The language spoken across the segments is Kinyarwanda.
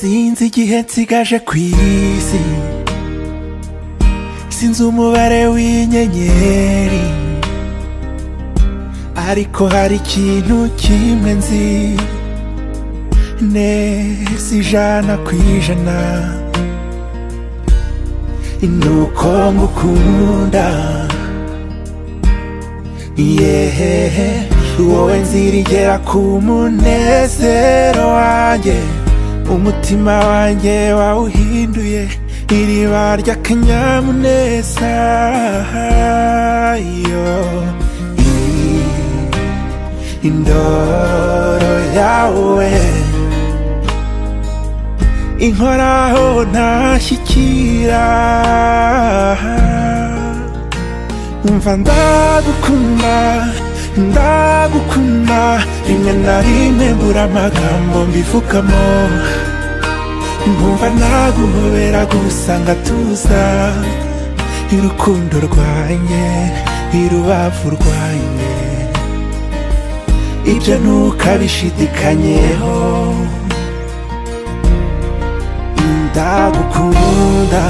sinzi igihe nsigaje kw'isi, sinzi umubare w'inyenyeri, ariko hari ikintu kimwe nzi neza ijana, nuko ngukunda. Yehehe, wowe nzira igera ku munezero wanjye, umutima wanjye wawuhinduye iriba ry'akanyamuneza. Indoro yawe inkoraho ntashyikira, umva ndagukunda, ndagukunda, rimwe na rimwe mbura amagambo mbivugamo, nkumva naguhobera gusa ngatuza. Urukundo rwanjye, irubavu rwanjye, ibyo ntukabishidikanyeho, ndagukunda.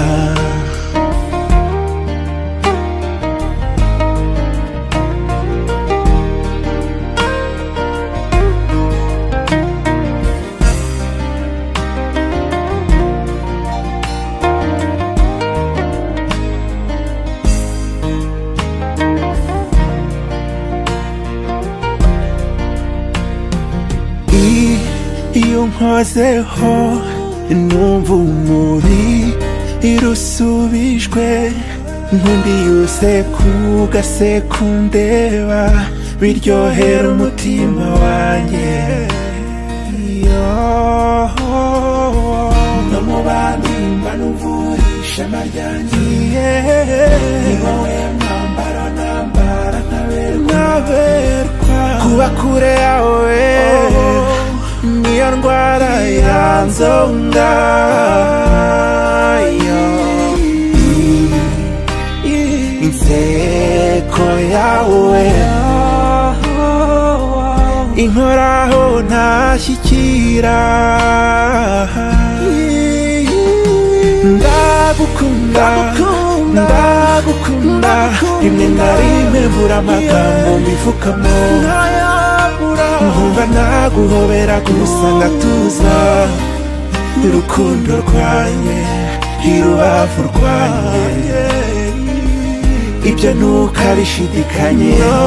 Iyo nkozeho numva umubiri usubijwe, nkundi usekundeba, biryohera umutima wanjye. No mu bandi mba numvura ishema ryanjye, ni wowe mwambaro nambara nkaberwa, kuba kure yawe niyo ndwara yanzonga. Inseko yawe inkoraho ntashyikira, ndagukunda, ndagukunda, rimwe na rimwe mbura amagambo mbivugamo, nkumva naguhobera gusa ngatuza. Urukundo rwanjye, irubavu rwanjye, ibyo ntukabishidikanyeho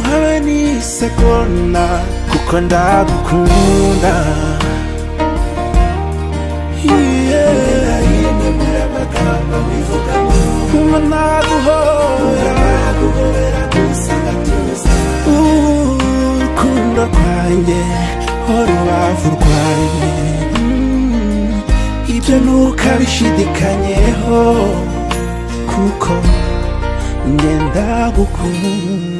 habe n'isegonda, kuko ndagukunda. Nkumva naguhobera gusa ngatuza. Urukundo rwanjye, urubavu rwanjye, ibyo ntukabishidikanyeho, kuko njye ndagukunda.